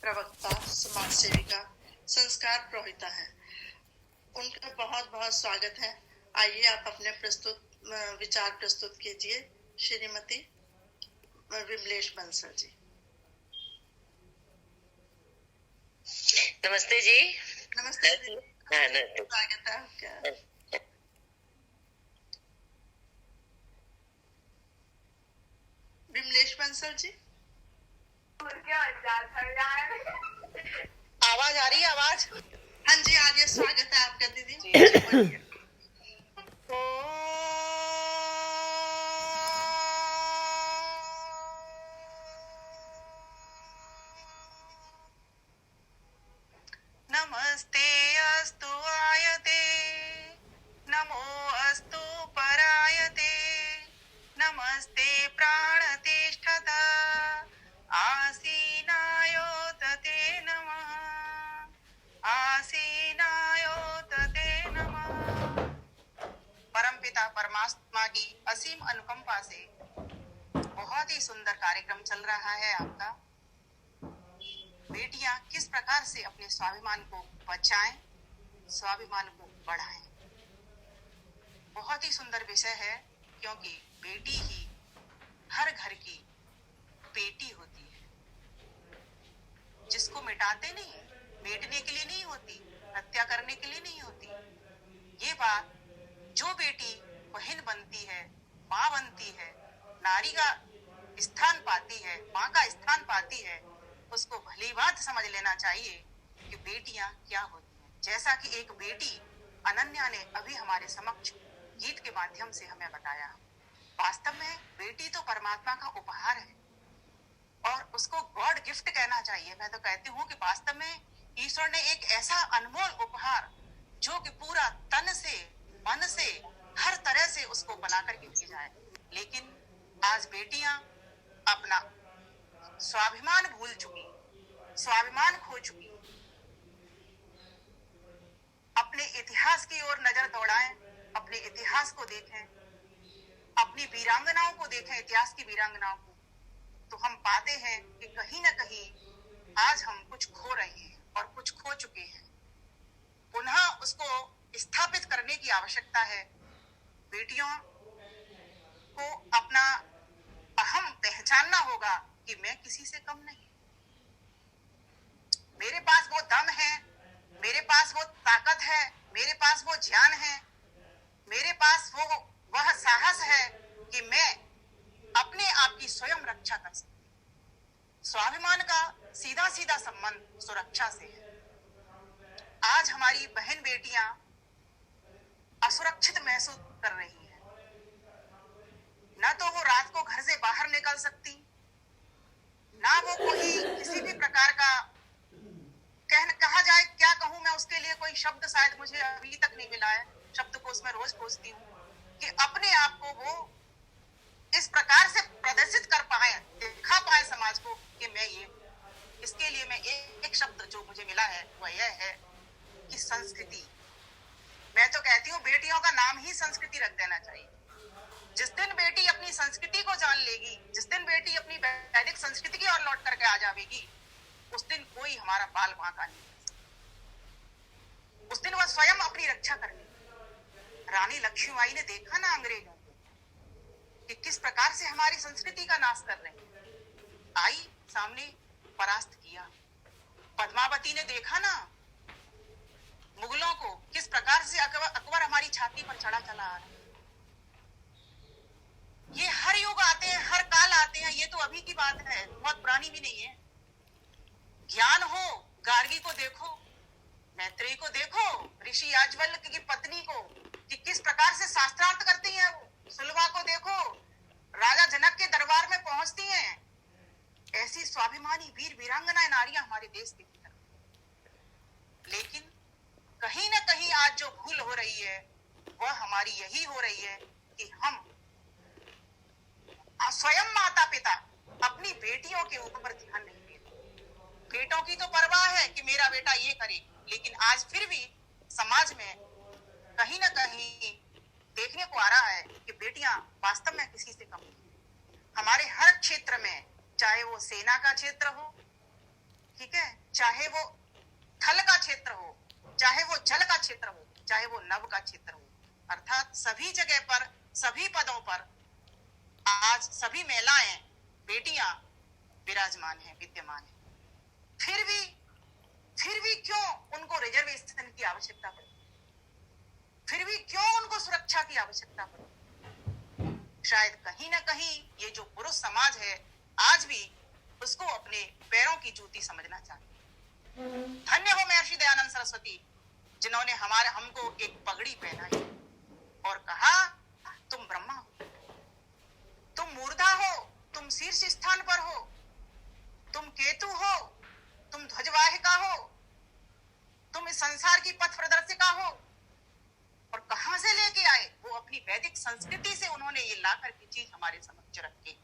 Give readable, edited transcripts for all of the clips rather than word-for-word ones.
प्रवक्ता, समाज सेविका, संस्कार प्रोहिता है। उनका बहुत बहुत स्वागत है। आइए आप अपने विचार प्रस्तुत कीजिए श्रीमती विमलेश बंसल जी। नमस्ते जी। नमस्ते जी। स्वागत है आपका। विमलेश बंसल जी, आवाज आ रही है? आवाज? हाँ जी, आइए, स्वागत है आपका दीदी। नमस्ते अस्तु आयते, नमो अस्तु परायते, नमस्ते प्राणतिष्ठता आसीनायोत ते नमः, आसीनायोत ते नमः। परमपिता परमात्मा की असीम अनुकंपा से बहुत ही सुंदर कार्यक्रम चल रहा है आपका। बेटियां किस प्रकार से अपने स्वाभिमान को बचाएं, स्वाभिमान को बढ़ाएं। बहुत ही सुंदर विषय है, क्योंकि बेटी ही हर घर की बेटी होती है, जिसको मिटाते नहीं, मिटने के लिए नहीं होती, हत्या करने के लिए नहीं होती। ये बात जो बेटी बहन बनती है, माँ बनती है, नारी का स्थान पाती है, माँ का स्थान पाती है, उसको भली बात समझ लेना चाहिए कि बेटियां क्या होती हैं। जैसा कि एक बेटी अनन्या ने अभी हमारे समक्ष गीत के माध्यम से हमें बताया, वास्तव में बेटी तो परमात्मा का उपहार है और उसको गॉड गिफ्ट कहना चाहिए। मैं तो कहती हूँ कि वास्तव में ईश्वर ने एक ऐसा अनमोल उपहार, जो कि पूरा तन से, मन से, हर तरह से उसको बनाकर के भेजा है। लेकिन आज बेटियां अपना स्वाभिमान भूल चुकी, स्वाभिमान खो चुकी। अपने इतिहास की ओर नजर दौड़ाएं, अपने इतिहास को देखें, अपनी वीरांगनाओं को देखें, इतिहास की वीरांगनाओं को, तो हम पाते हैं कि कहीं ना कहीं आज हम कुछ खो रहे हैं और कुछ खो चुके हैं। पुनः उसको स्थापित करने की आवश्यकता है। बेटियों को अपना अहम पहचानना होगा कि मैं किसी से कम नहीं, मेरे पास वो दम है, मेरे पास वो ताकत है, मेरे पास वो ज्ञान है, मेरे पास वह साहस है कि मैं अपने आप की स्वयं रक्षा कर सकती हूँ। स्वाभिमान का सीधा सीधा संबंध सुरक्षा से है। आज हमारी बहन बेटियां असुरक्षित महसूस कर रही हैं। ना तो वो रात को घर से बाहर निकल सकती, ना वो कोई किसी भी प्रकार का कहा जाए, क्या कहूं मैं उसके लिए, कोई शब्द शायद मुझे अभी तक नहीं मिला है। शब्द को उसमें रोज खोजती हूँ कि अपने आप को वो इस प्रकार से प्रदर्शित कर पाए, दिखा पाए समाज को कि मैं ये। इसके लिए मैं एक शब्द जो मुझे मिला है वह यह है कि संस्कृति। मैं तो कहती हूँ बेटियों का नाम ही संस्कृति रख देना चाहिए। जिस दिन बेटी अपनी संस्कृति को जान लेगी, जिस दिन बेटी अपनी वैदिक संस्कृति की ओर लौट करके आ जाएगी, उस दिन कोई हमारा बाल बांका नहीं। उस दिन वह स्वयं अपनी रक्षा कर लेगी। रानी लक्ष्मीबाई ने देखा ना अंग्रेजों को कि किस प्रकार से हमारी संस्कृति का नाश कर रहे हैं, आई सामने, परास्त किया। पद्मावती ने देखा ना मुगलों को, किस प्रकार से अकबर हमारी छाती पर चढ़ा चला आ रहा है। ये हर युग आते हैं, हर काल आते हैं, ये तो अभी की बात है, बहुत पुरानी भी नहीं है। ज्ञान हो, गार्गी को देखो, मैत्रेयी को देखो, ऋषि याज्ञवल्क्य की पत्नी को कि किस प्रकार से शास्त्रार्थ करती हैं वो, सुलभा को देखो, राजा जनक के दरबार में पहुंचती हैं। ऐसी स्वाभिमानी वीर वीरांगनाएं नारियां हमारे देश के भीतर। लेकिन कहीं ना कहीं आज जो भूल हो रही है वह हमारी यही हो रही है कि हम स्वयं माता पिता अपनी बेटियों के ऊपर ध्यान नहीं देते। बेटों की तो परवाह है कि मेरा बेटा ये करे, लेकिन आज फिर भी समाज में कहीं ना कहीं देखने को आ रहा है कि बेटियां वास्तव में किसी से कम नहीं। हमारे हर क्षेत्र में, चाहे वो सेना का क्षेत्र हो, ठीक है, चाहे वो थल का क्षेत्र हो, चाहे वो जल का क्षेत्र हो, चाहे वो नभ का क्षेत्र हो, अर्थात सभी जगह पर, सभी पदों पर आज सभी महिलाएं, बेटियां विराजमान हैं, विद्यमान हैं। फिर भी क्यों उनको रिजर्वेशन की आवश्यकता पड़ी? फिर भी क्यों उनको सुरक्षा की आवश्यकता पड़ी? शायद कहीं ना कहीं ये जो पुरुष समाज है आज भी उसको अपने पैरों की जूती समझना चाहिए। धन्य हो महर्षि दयानंद सरस्वती जिन्होंने हमको एक पगड़ी पहनाई और कहा तुम ब्रह्मा हो, तुम मूर्धा हो, तुम शीर्ष स्थान पर हो, तुम केतु हो, तुम ध्वजवाहिका हो, तुम इस संसार की पथ प्रदर्शिका हो। और कहां से लेके आए? वो अपनी वैदिक संस्कृति से उन्होंने ये लाकर की चीज हमारे समक्ष रखी।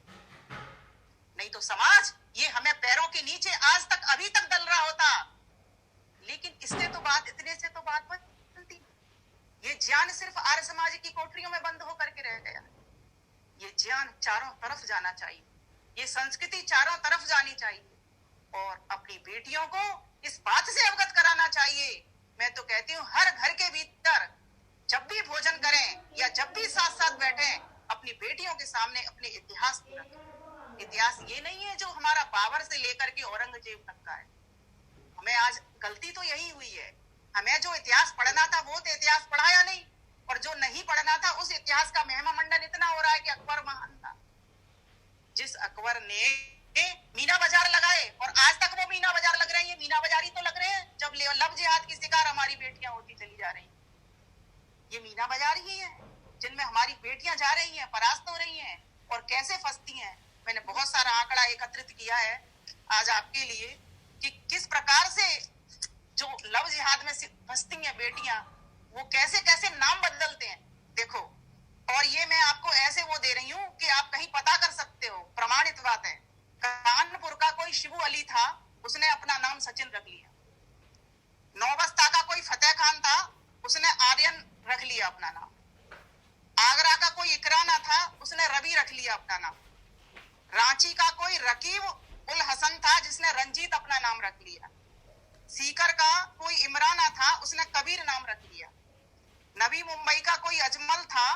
नहीं तो समाज ये हमें पैरों के नीचे आज तक अभी तक डल रहा होता। लेकिन इससे तो बात, इतने से तो बात बनती। ये ज्ञान सिर्फ आर्य समाज की कोठरियों में बंद होकर के रह गया। ये ज्ञान चारों तरफ जाना चाहिए, ये संस्कृति चारों तरफ जानी चाहिए और अपनी बेटियों को इस बात से अवगत कराना चाहिए। मैं तो कहती हूँ हर घर के भीतर जब भी भोजन करें या जब भी साथ साथ बैठें, अपनी बेटियों के सामने अपने इतिहास को रखें। इतिहास ये नहीं है जो हमारा बाबर से लेकर के औरंगजेब तक का है। हमें आज गलती तो यही हुई है, हमें जो इतिहास पढ़ना था वो तो इतिहास पढ़ाया नहीं, और जो नहीं पढ़ना था उस इतिहास का महिमा मंडन इतना हो रहा है कि अकबर महान था। जिस अकबर ने मीना बाजार लगाए और आज तक वो मीना बाजार लग रहे हैं, ये मीना बाजारी तो लग रहे हैं जब लव जिहाद की शिकार हमारी बेटियां होती चली जा रही हैं। ये मीना बाजार ही है जिनमें हमारी बेटियां जा रही हैं, परास्त हो रही हैं और कैसे फंसती हैं। मैंने बहुत सारा आंकड़ा एकत्रित किया है आज आपके लिए कि किस प्रकार से जो लव जिहाद में फंसती हैं बेटियां, वो कैसे कैसे नाम बदलते हैं। देखो, और ये मैं आपको ऐसे वो दे रही हूं कि आप कहीं पता कर सकते हो, प्रमाणित बात है। कानपुर का कोई शिबू अली था, उसने अपना नाम सचिन रख लिया। नौबस्ता का कोई फतेह खान था, उसने आर्यन रख लिया अपना नाम। आगरा का कोई इकराना था, उसने रवि रख लिया अपना नाम। रांची का कोई रकीब उल हसन था, जिसने रंजीत अपना नाम रख लिया। सीकर का कोई इमराना था, उसने कबीर नाम रख लिया। नवी मुंबई का कोई अजमल था,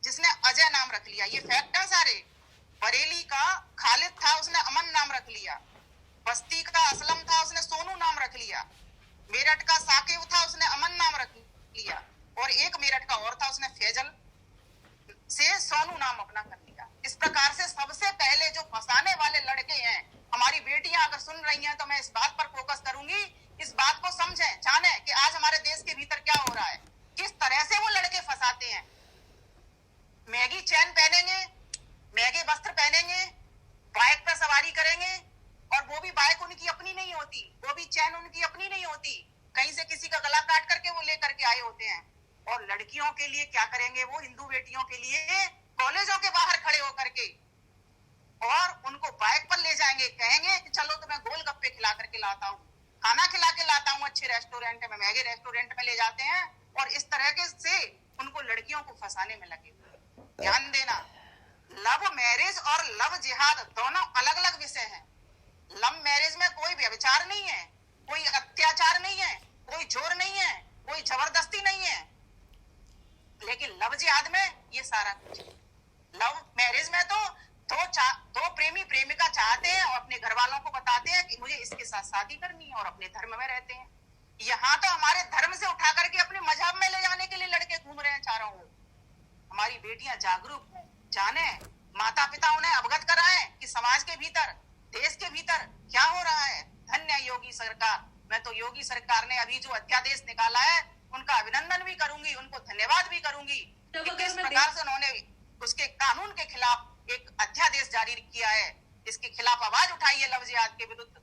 जिसने अजय नाम रख लिया। ये फैक्ट है सारे। बरेली का खालिद था, उसने अमन नाम रख लिया। बस्ती का असलम था, उसने सोनू नाम रख लिया। मेरठ का साकिब था, उसने अमन नाम रख लिया। और एक मेरठ का और था, उसने फैजल से सोनू नाम अपना कर लिया। इस प्रकार से सबसे पहले जो फंसाने वाले लड़के हैं, हमारी बेटियां अगर सुन रही हैं तो मैं इस बात पर फोकस करूंगी, इस बात को समझें, जानें कि आज हमारे देश के भीतर क्या हो रहा है, किस तरह से वो लड़के फंसाते हैं। मैगी चैन पहनेंगे, महंगे वस्त्र पहनेंगे, बाइक पर सवारी करेंगे, और वो भी बाइक उनकी अपनी नहीं होती, वो भी चैन उनकी अपनी नहीं होती, कहीं से किसी का गला काट करके वो लेकर के आए होते हैं। और लड़कियों के लिए क्या करेंगे वो, हिंदू बेटियों के लिए कॉलेजों के बाहर खड़े होकर के और उनको बाइक पर ले जाएंगे, कहेंगे कि चलो तुम्हें गोलगप्पे खिला करके लाता हूँ, खाना खिला के लाता हूँ अच्छे रेस्टोरेंट में, महंगे रेस्टोरेंट में ले जाते हैं और इस तरह के से उनको लड़कियों को फंसाने में लगे। ध्यान देना, लव मैरिज और लव जिहाद दोनों अलग अलग विषय हैं। लव मैरिज में कोई व्यभिचार नहीं है, कोई अत्याचार नहीं है, कोई जोर नहीं है, कोई जबरदस्ती नहीं है। लेकिन लव जिहाद में ये सारा कुछ है। लव मैरिज में तो दो प्रेमी प्रेमिका चाहते हैं और अपने घर वालों को बताते हैं कि मुझे इसके साथ शादी करनी है और अपने धर्म में रहते हैं। यहाँ तो हमारे धर्म से उठा करके अपने मजहब में ले जाने के लिए लड़के घूम रहे हैं चारों ओर। हमारी बेटियां जागरूक हों, जाने, माता पिता उन्हें अवगत कराएं कि समाज के भीतर, देश के भीतर क्या हो रहा है। धन्य योगी सरकार। मैं तो योगी सरकार ने अभी जो अध्यादेश निकाला है उनका अभिनंदन भी करूंगी, उनको धन्यवाद भी करूंगी कि किस प्रकार से उन्होंने उसके कानून के खिलाफ एक अध्यादेश जारी किया है, इसके खिलाफ आवाज उठाई है लव जिहाद के विरुद्ध।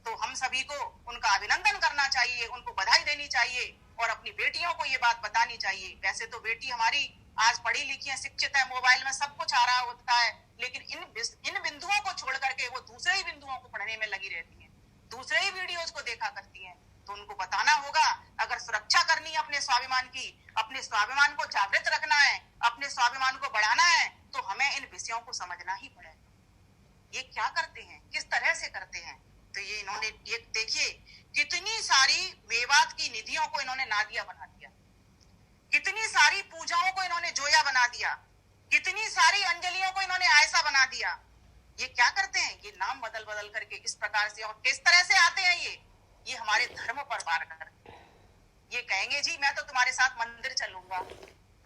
तो हम सभी को उनका अभिनंदन करना चाहिए, उनको बधाई देनी चाहिए और अपनी बेटियों को ये बात बतानी चाहिए। वैसे तो बेटी हमारी आज पढ़ी लिखी है, शिक्षित है, मोबाइल में सब कुछ आ रहा होता है, लेकिन इन बिंदुओं को छोड़ करके वो दूसरे ही बिंदुओं को पढ़ने में लगी रहती है, दूसरे ही वीडियोज को देखा करती हैं। तो उनको बताना होगा, अगर सुरक्षा करनी है अपने स्वाभिमान की, अपने स्वाभिमान को जागृत रखना है, अपने स्वाभिमान को बढ़ाना है, तो हमें इन विषयों को समझना ही पड़ेगा। ये क्या करते हैं, किस तरह से करते हैं, तो ये इन्होंने ये देखिए कितनी सारी मेवात की निधियों को इन्होंने नादिया बना दिया, कितनी सारी पूजाओं को इन्होंने जोया बना दिया, कितनी सारी अंजलियों को इन्होंने आयसा बना दिया। ये क्या करते हैं, ये नाम बदल बदल करके इस प्रकार से, और किस तरह से आते हैं ये हमारे धर्म पर वार करते हैं। ये कहेंगे जी मैं तो तुम्हारे साथ मंदिर चलूंगा,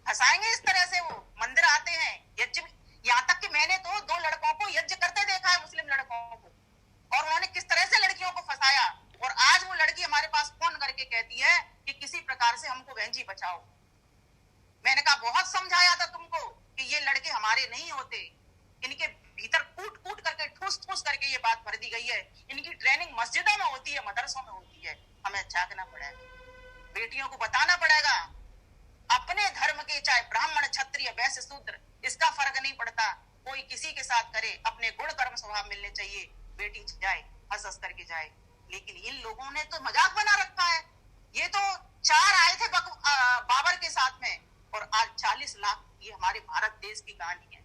फंसाएंगे इस तरह से। वो मंदिर आते हैं, यज्ञ, यहाँ तक कि मैंने तो 2 लड़कों को यज्ञ करते देखा है, मुस्लिम लड़कों को, और उन्होंने किस तरह से लड़कियों को फंसाया। और आज वो लड़की हमारे पास फोन करके कहती है कि किसी प्रकार से हमको बहन जी बचाओ। मैंने कहा बहुत समझाया था तुमको कि ये लड़के हमारे नहीं होते, इनके भीतर कूट कूट करके ठूस ठूस करके ये बात भर दी गई है। इनकी ट्रेनिंग मस्जिदों में होती है, मदरसों में होती है। हमें जागना पड़ेगा, बेटियों को बताना पड़ेगा अपने धर्म के, चाहे ब्राह्मण क्षत्रिय वैश्य शूद्र, इसका फर्क नहीं पड़ता, कोई किसी के साथ करे, अपने गुण कर्म स्वभाव मिलने चाहिए, बेटी जाए हंस हंस करके जाए। लेकिन इन लोगों ने तो मजाक बना रखा है। ये तो 4 आए थे बाबर के साथ में, और आज 40 लाख ये हमारे भारत देश की कहानी है,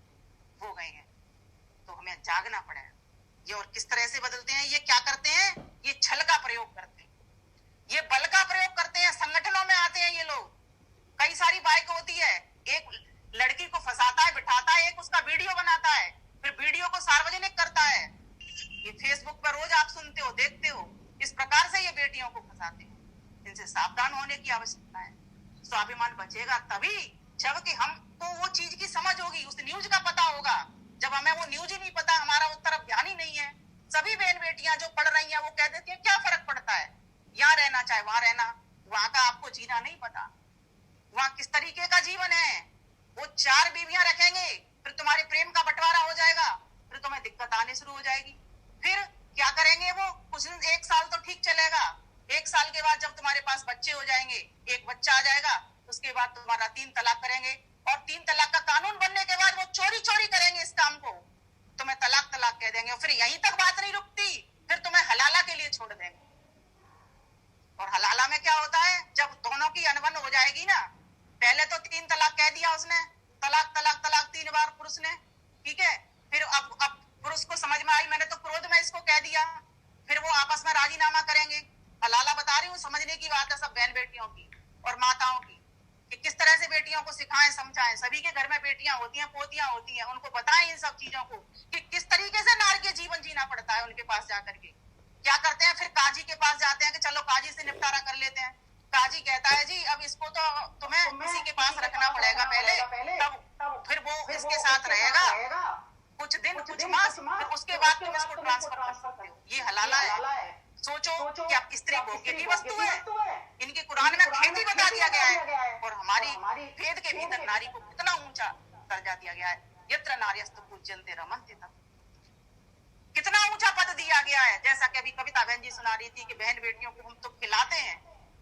हो गए हैं। तो हमें जागना पड़ेगा। ये और किस तरह से बदलते हैं, ये क्या करते हैं, ये छल का प्रयोग करते हैं, ये बल का प्रयोग करते हैं। संगठनों में आते हैं ये लोग, कई सारी बाइक होती है, एक लड़की को फंसाता है, बिठाता है, एक उसका वीडियो बनाता है, फिर वीडियो को सार्वजनिक करता है। ये फेसबुक पर रोज आप सुनते हो, देखते हो, इस प्रकार से ये बेटियों को फंसाते हैं। इनसे सावधान होने की आवश्यकता है। स्वाभिमान बचेगा तभी जबकि हमको वो चीज की समझ होगी, उस न्यूज का पता होगा। जब हमें वो न्यूज ही नहीं पता, हमारा उस तरफ ध्यान ही नहीं है। सभी बहन बेटियां जो पढ़ रही हैं वो कह देती हैं क्या फर्क पड़ता है, यहाँ रहना चाहे वहां रहना, वहां का आपको जीना नहीं पता, वहां किस तरीके का जीवन है। वो 4 बीवियां रखेंगे, फिर तुम्हारे प्रेम का बंटवारा हो जाएगा, फिर तुम्हें दिक्कत आने शुरू हो जाएगी। फिर क्या करेंगे वो, कुछ दिन 1 साल तो ठीक चलेगा, 1 साल के बाद जब तुम्हारे पास बच्चे हो जाएंगे, एक बच्चा आ जाएगा, उसके बाद तुम्हारा 3 तलाक करेंगे, और 3 तलाक का कानून बनने के बाद वो चोरी चोरी करेंगे इस काम को, तुम्हें तलाक तलाक कह देंगे। और फिर यहीं तक बात नहीं रुकती, फिर तुम्हें हलाला के लिए छोड़ देंगे। और हलाला में क्या होता है, जब दोनों की अनबन हो जाएगी ना, पहले तो 3 तलाक कह दिया उसने, तलाक तलाक तलाक 3 बार पुरुष ने, ठीक है, फिर अब पुरुष को समझ में आई मैंने तो क्रोध में इसको कह दिया, फिर वो आपस में राजीनामा करेंगे। हलाला बता रही हूँ, समझने की बात है सब बहन बेटियों की और माताओं की, कि किस तरह से बेटियों को सिखाएं समझाएं। सभी के घर में बेटियां होती हैं, पोतियां होती हैं, उनको बताएं इन सब चीजों को कि किस तरीके से नारी के जीवन जीना पड़ता है। उनके पास जाकर के क्या करते हैं, फिर काजी के पास जाते हैं कि चलो काजी से निपटारा कर लेते हैं। काजी कहता है जी अब इसको तो तुम्हें किसी के पास रखना पड़ेगा पहले, तब फिर वो इसके साथ रहेगा कुछ दिन कुछ मास, फिर उसके बाद तुम इसको ट्रांसफर कर सकते हो। ये हलाला है। सोचो कि आप स्त्री भोग्य की वस्तु है, इनके कुरान में खेती बता दिया गया है, और हमारी वेद के भीतर नारी को कितना ऊंचा दर्जा दिया गया है। यत्र नार्यस्तु पूज्यन्ते रमन्ते तत्, कितना ऊंचा पद दिया गया है। जैसा कि अभी कविता बहन जी सुना रही थी कि बहन बेटियों को हम तो खिलाते हैं,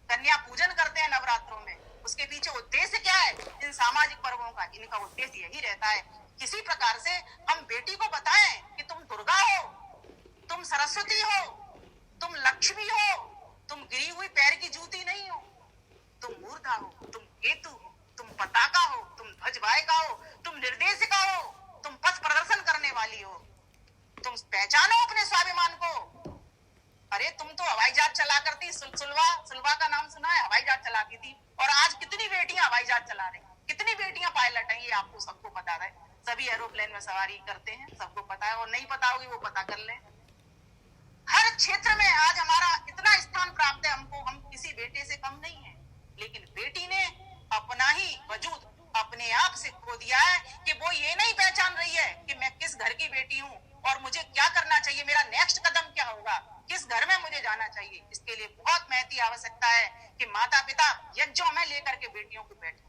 कन्या पूजन करते हैं नवरात्रों में, उसके पीछे उद्देश्य क्या है इन सामाजिक पर्वों का, इनका उद्देश्य यही रहता है किसी प्रकार से हम बेटी को बताएं कि तुम दुर्गा हो, तुम सरस्वती हो, तुम लक्ष्मी हो, तुम गिरी हुई पैर की जूती नहीं हो, तुम मूर्धा हो, तुम केतु हो, तुम पताका हो, तुम ध्वजवाहिका हो, तुम निर्देशिका हो, तुम पथ प्रदर्शन करने वाली हो, तुम पहचानो अपने स्वाभिमान को। अरे तुम तो हवाई जहाज चला करती, सुलवा का नाम सुना है, हवाई जहाज चलाती थी, और आज कितनी बेटियां हवाई जहाज चला रही, कितनी बेटियां पायलट हैं, ये आपको सबको पता है। सभी एरोप्लेन में सवारी करते हैं, सबको पता है, और नहीं पता होगी वो पता कर लें। हर क्षेत्र में आज हमारा इतना स्थान प्राप्त है हमको, हम किसी बेटे से कम नहीं है। लेकिन बेटी ने अपना ही वजूद अपने आप से खो दिया है कि वो ये नहीं पहचान रही है कि मैं किस घर की बेटी हूँ और मुझे क्या करना चाहिए, मेरा नेक्स्ट कदम क्या होगा, किस घर में मुझे जाना चाहिए। इसके लिए बहुत महती आवश्यकता है कि माता पिता यज्ञों में लेकर के बेटियों को बैठे,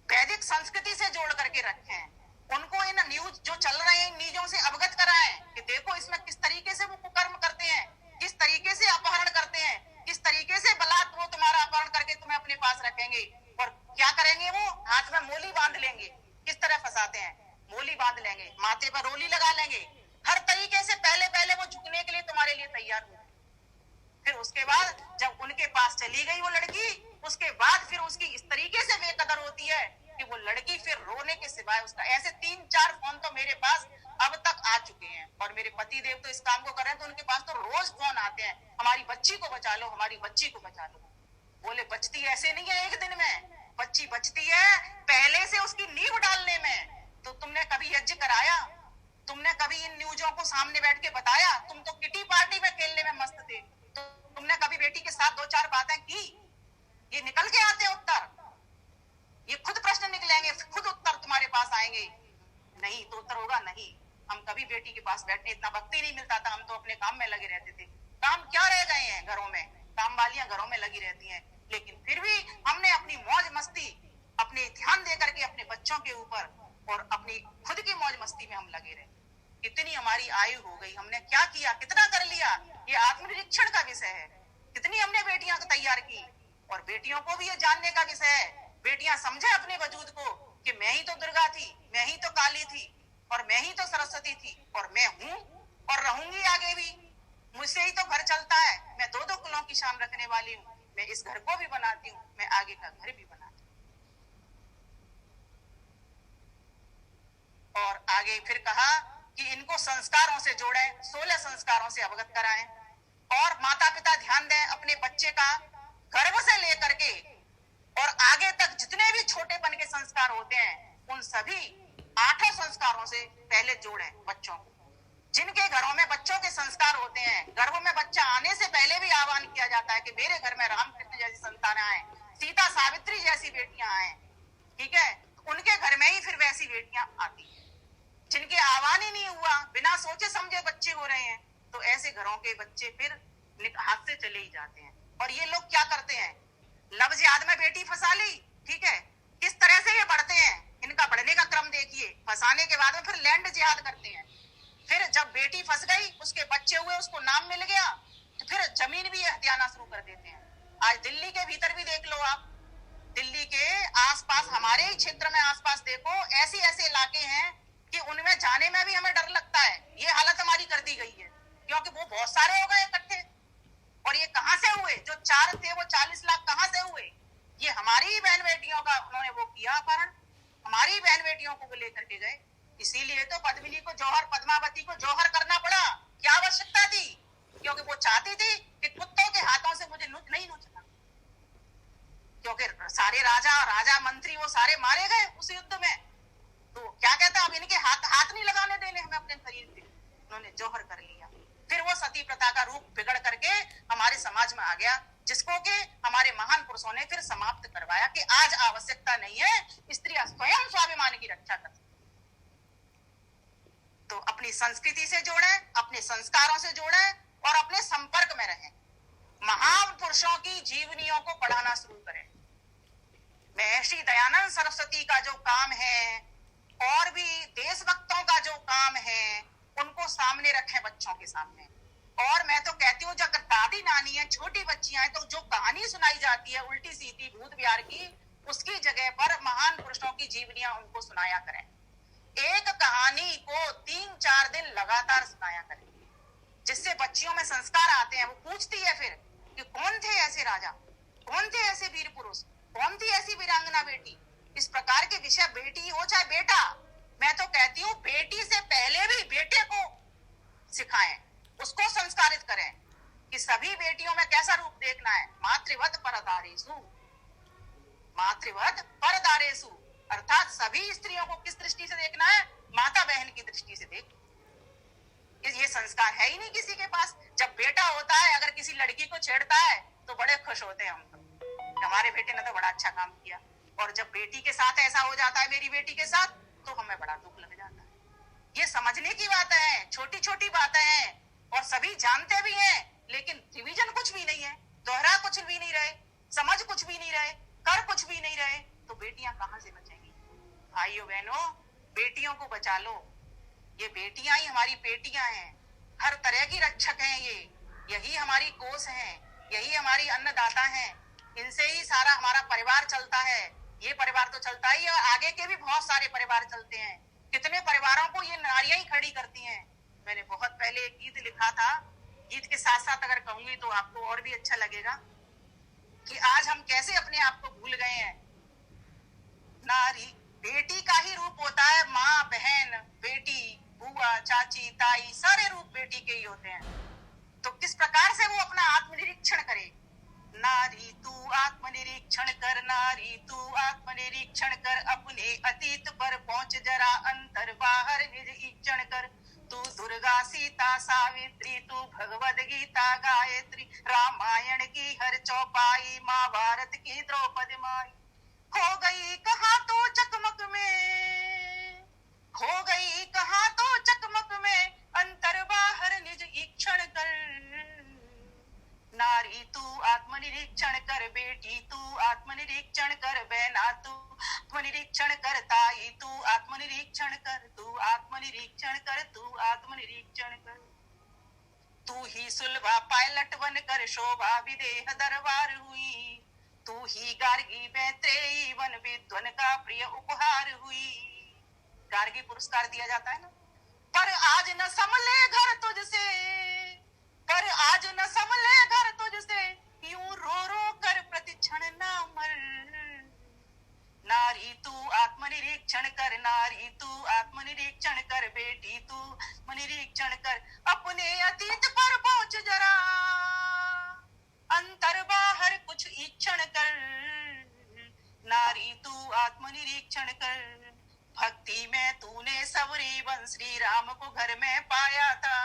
वैदिक संस्कृति से जोड़ करके रखें, उनको इन न्यूज जो चल रहे हैं इन न्यूजों से अवगत कराएं कि देखो इसमें किस तरीके से वो कुकर्म करते हैं, किस तरीके से अपहरण करते हैं, किस तरीके से बलात् वो तुम्हारा अपहरण करके तुम्हें अपने पास रखेंगे, और क्या करेंगे वो हाथ में मोली बांध लेंगे। किस तरह फंसाते हैं, मोली बांध लेंगे, माथे पर रोली लगा लेंगे, हर तरीके से पहले वो झुकने के लिए तुम्हारे लिए तैयार हो। फिर उसके बाद जब उनके पास चली गई वो लड़की, उसके बाद फिर उसकी इस तरीके से बेकदर होती है कि वो लड़की फिर रोने के सिवाय उसका, ऐसे 3-4 फोन तो मेरे पास अब तक आ चुके हैं, और मेरे पति देव तो इस काम को कर रहे हैं, तो उनके पास तो रोज फोन आते हैं, हमारी बच्ची को बचा लो, हमारी बच्ची को बचा लो। बोले बचती ऐसे नहीं है एक दिन में, बच्ची बचती है पहले से उसकी नींव डालने में। तो तुमने कभी यज्ञ कराया? तुमने कभी इन न्यूजों को सामने बैठ के बताया? तुम तो किटी पार्टी में खेलने में मस्त थे। तो तुमने कभी बेटी के साथ 2-4 बातें की? ये निकल के आते हैं उत्तर, ये खुद प्रश्न निकलेंगे, खुद उत्तर तुम्हारे पास आएंगे। नहीं तो उत्तर होगा नहीं। हम कभी बेटी के पास बैठने इतना वक्त ही नहीं मिलता था, हम तो अपने काम में लगे रहते थे। काम क्या रह गए हैं घरों में, काम वालियां घरों में लगी रहती हैं, लेकिन फिर भी हमने अपनी मौज मस्ती, अपने ध्यान दे करके अपने बच्चों के ऊपर और अपनी खुद की मौज मस्ती में हम लगे रहे। कितनी हमारी आयु हो गई, हमने क्या किया, कितना कर लिया, ये आत्मनिरीक्षण का विषय है। कितनी हमने बेटियां को तैयार की, और बेटियों को भी ये जानने का विषय है। बेटियां समझे अपने वजूद को कि मैं ही तो दुर्गा थी, मैं ही तो काली थी, और मैं ही तो सरस्वती थी, और मैं हूं और रहूंगी आगे भी। मुझसे ही तो घर चलता है, मैं 2-2 कुलों की शान रखने वाली हूँ, मैं इस घर को भी बनाती हूँ, मैं आगे का घर भी बनाती हूँ। और आगे फिर कहा कि इनको संस्कारों से जोड़ें, 16 संस्कारों से अवगत कराएं, और माता पिता ध्यान दें अपने बच्चे का गर्भ से लेकर के और आगे तक जितने भी छोटेपन के संस्कार होते हैं, उन सभी 8 संस्कारों से पहले जोड़ें बच्चों को। जिनके घरों में बच्चों के संस्कार होते हैं, गर्भ में बच्चा आने से पहले भी आह्वान किया जाता है कि मेरे घर में रामकृष्ण जैसी संतानें आए, सीता सावित्री जैसी बेटियां आए, ठीक है, उनके घर में ही फिर वैसी बेटियां आती हैं। जिनके आह्वान ही नहीं हुआ, बिना सोचे समझे बच्चे हो रहे हैं, तो ऐसे घरों के बच्चे फिर हाथ से चले ही जाते हैं। और ये लोग क्या करते हैं, लफ्ज याद में बेटी फंसा ली, ठीक है, किस तरह से ये बढ़ते हैं, इनका बढ़ने का क्रम देखिए। फंसाने के बाद में फिर लैंड जिहाद करते हैं। फिर जब बेटी फंस गई, उसके बच्चे हुए, उसको नाम मिल गया, तो फिर जमीन भी हथियाना शुरू कर देते हैं। आज दिल्ली के भीतर भी देख लो आप, दिल्ली के आसपास, हमारे ही क्षेत्र में आसपास देखो, ऐसे ऐसे इलाके हैं कि उनमें जाने में भी हमें डर लगता है। ये हालत हमारी कर दी गई है, क्योंकि वो बहुत सारे हो गए इकट्ठे। और ये कहां से हुए, जो 4 थे वो 40 लाख कहां से हुए? ये हमारी ही बहन बेटियों का उन्होंने वो किया अपहरण, हमारी बहन बेटियों को लेकर के गए। इसीलिए तो पद्मिनी को जौहर, पद्मावती को जौहर करना पड़ा। क्या आवश्यकता थी? क्योंकि वो चाहती थी कि कुत्तों के हाथों से मुझे नहीं नोचना, क्योंकि सारे राजा मंत्री वो सारे मारे गए उस युद्ध में। तो क्या कहता, अब इनके हाथ नहीं लगाने देने हमें अपने शरीर पे। उन्होंने जौहर कर लिया। फिर वो सती प्रथा का रूप बिगड़ करके हमारे समाज में आ गया, जिसको कि हमारे महान पुरुषों ने फिर समाप्त करवाया कि आज आवश्यकता नहीं है, स्त्रियां स्वयं स्वाभिमान की रक्षा कर। तो अपनी संस्कृति से जोड़ें, अपने संस्कारों से जोड़ें और अपने संपर्क में रहें। महान पुरुषों की जीवनियों को पढ़ाना शुरू करें। महर्षि दयानंद सरस्वती का जो काम है, और भी देशभक्तों का जो काम है, उनको सामने रखें बच्चों के सामने। और मैं तो कहती हूँ, जब दादी नानी है, छोटी बच्चियां हैं, तो जो कहानी सुनाई जाती है उल्टी सीधी भूत बिहार की, उसकी जगह पर महान पुरुषों की जीवनियां उनको सुनाया करें। एक कहानी को 3-4 दिन लगातार सुनाया करें, जिससे बच्चियों में संस्कार आते हैं। वो पूछती है फिर कि कौन थे ऐसे राजा, कौन थे ऐसे वीर पुरुष, कौन थी ऐसी वीरांगना बेटी। इस प्रकार के विषय, बेटी हो चाहे बेटा, मैं तो कहती हूँ बेटी से पहले भी बेटे को सिखाएं, उसको संस्कारित करें कि सभी बेटियों में कैसा रूप देखना है। मातृवत परदारेषु, मातृवत परदारेषु, अर्थात सभी स्त्रियों को किस दृष्टि से देखना है, माता बहन की दृष्टि से देख। ये संस्कार है ही नहीं किसी के पास। जब बेटा होता है, अगर किसी लड़की को छेड़ता है तो बड़े खुश होते हैं हम तो, हमारे बेटे ने तो बड़ा अच्छा काम किया। और जब बेटी के साथ ऐसा हो जाता है, मेरी बेटी के साथ, तो हमें बड़ा दुख लग जाता है। ये समझने की बातें हैं, छोटी छोटी बातें हैं, और सभी जानते भी हैं, लेकिन रिवीजन कुछ भी नहीं है, दोहरा कुछ भी नहीं रहे, समझ कुछ भी नहीं रहे, कर कुछ भी नहीं रहे, तो बेटियां कहां से बचेंगी। भाइयों बहनों, बेटियों को बचा लो। ये बेटियां ही हमारी बेटियां हैं, हर तरह की रक्षक हैं। यही हमारी कोष हैं, यही हमारी अन्नदाता हैं, इनसे ही सारा हमारा परिवार चलता है। ये परिवार तो चलता ही है, और आगे के भी बहुत सारे परिवार चलते हैं। कितने परिवारों को ये नारियां ही खड़ी करती हैं। मैंने बहुत पहले एक गीत लिखा था, गीत के साथ साथ अगर कहूंगी तो आपको और भी अच्छा लगेगा, कि आज हम कैसे अपने आप को भूल गए हैं। नारी बेटी का ही रूप होता है, माँ, बहन, बेटी, बुआ, चाची, ताई, सारे रूप बेटी के ही होते हैं। तो किस प्रकार से वो अपना आत्मनिरीक्षण करे? नारी तू आत्मनिरीक्षण कर, नारी तू आत्मनिरीक्षण कर, अपने अतीत पर पहुंच जरा, अंतर बाहर निज ईक्षण कर। तू दुर्गा, सीता, सावित्री, तू भगवद गीता, गायत्री, रामायण की हर चौपाई, महाभारत की द्रौपदी माई। खो गई कहाँ तो चकमक में, खो गई कहाँ तो चकमक में, अंतर बाहर निज ईक्षण कर। नारी तू आत्मनिरीक्षण कर, बेटी तू आत्मनिरीक्षण कर, बहना तू आत्मनिरीक्षण कर, ताई तू आत्मनिरीक्षण कर, तू आत्मनिरीक्षण कर, तू आत्मनिरीक्षण कर। तू ही सुलभा पायलट बनकर शोभा विदेह दरबार हुई, तू ही गार्गी मैत्रेयी वन विद्वन का प्रिय उपहार हुई। गार्गी पुरस्कार दिया जाता है ना। पर आज न संभले घर तुझसे, पर आज न संभले घर तुझसे, यूं रो रो कर प्रतिक्षण ना मर। नारी तू आत्मनिरीक्षण कर, नारी तू आत्मनिरीक्षण कर, बेटी तू आत्मनिरीक्षण कर, अपने अतीत पर पहुंच जरा, अंतर बाहर कुछ ईक्षण कर। नारी तू आत्मनिरीक्षण कर। भक्ति में तूने सबरी वन श्री राम को घर में पाया था,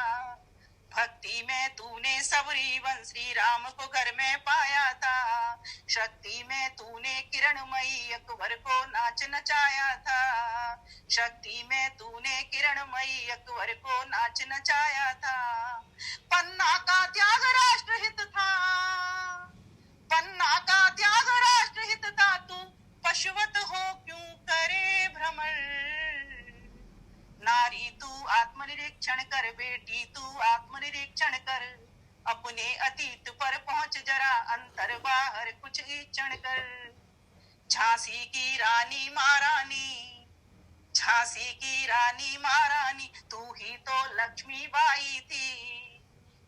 भक्ति में तूने सबरी वन श्री राम को घर में पाया था। शक्ति में तूने किरणमयी अकबर को नाच नचाया था, शक्ति में तूने किरणमयी अकबर को नाच नचाया था। पन्ना का त्याग राष्ट्रहित था, पन्ना का त्याग राष्ट्रहित था, तू पशुवत हो क्यों करे भ्रमर। नारी तू आत्मनिरीक्षण कर, बेटी तू आत्मनिरीक्षण कर, अपने अतीत पर पहुंच जरा, अंतर बाहर कुछ ईक्षण कर। झांसी की रानी महारानी, झांसी की रानी महारानी, तू ही तो लक्ष्मीबाई थी।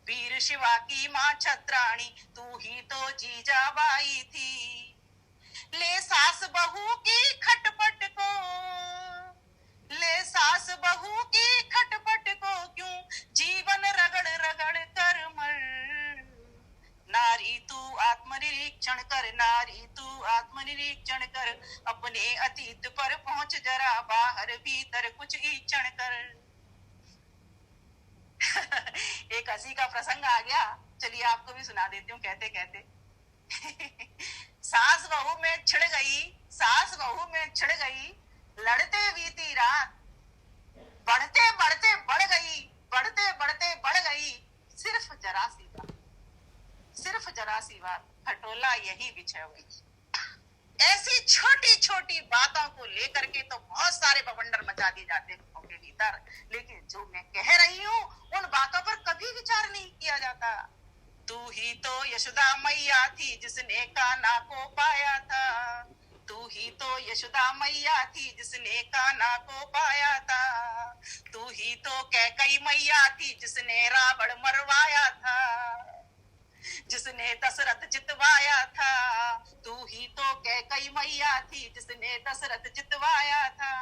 वीर शिवा की माँ छत्राणी, तू ही तो जीजाबाई थी। ले सास बहू की खटपट को, ले सास बहू की खटपट को, क्यों जीवन रगड़ रगड़ कर मर। नारी तू आत्मनिरीक्षण कर, नारी तू आत्मनिरीक्षण कर, अपने अतीत पर पहुंच जरा, बाहर भीतर कुछ ईक्षण कर। एक हंसी का प्रसंग आ गया, चलिए आपको भी सुना देती हूँ कहते कहते। सास बहू में छिड़ गई, सास बहू में छिड़ गई, लड़ते बीती रात, बढ़ते बढ़ते बढ़ गई, बढ़ते बढ़ते बढ़ गई, सिर्फ जरा सी बात, सिर्फ जरा सी बात, खटोला यही बिछा गई। ऐसी छोटी छोटी बातों को लेकर के तो बहुत सारे बवंडर मचा दिए जाते हैं के भीतर, लेकिन जो मैं कह रही हूँ उन बातों पर कभी विचार नहीं किया जाता। तू ही तो यशोदा मैया थी जिसने कान्हा को पाया था, तू ही तो यशोदा मैया थी जिसने कान्हा को पाया था। तू ही तो कैकई मैया थी जिसने रावण मरवाया था, जिसने दशरथ जितवाया था। तू ही तो कैकई मैया थी जिसने दशरथ जितवाया था।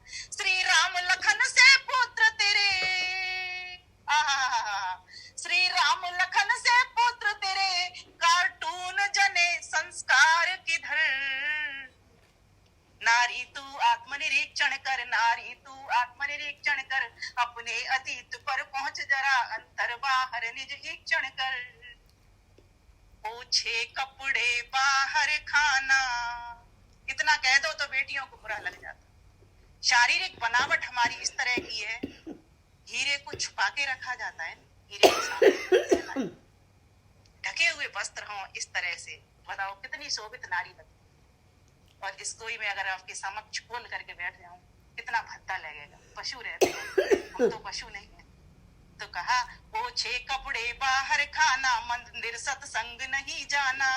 श्री राम लखन से पुत्र तेरे, श्री राम लखन से पुत्र तेरे, कार्टून जने संस्कार किधर। नारी तू आत्मनिरीक्षण कर, नारी तू आत्मनिरीक्षण कर, अपने अतीत पर पहुंच जरा, अंतर बाहर निज ईक्षण कर। ओछे कपड़े बाहर खाना, इतना कह दो तो बेटियों को बुरा लग जाता। शारीरिक बनावट हमारी इस तरह की है, हीरे को छुपा के रखा जाता है, हीरे के सामने ढके हुए वस्त्र हों इस तरह से, बताओ कितनी शोभित नारी लगती। और इसको ही मैं अगर आपके समक्ष खोल करके बैठ जाऊं कितना भद्दा लगेगा। पशु रहते हैं, हम तो पशु नहीं है। तो कहा ओछे कपड़े बाहर खाना, मंदिर सत्संग नहीं जाना,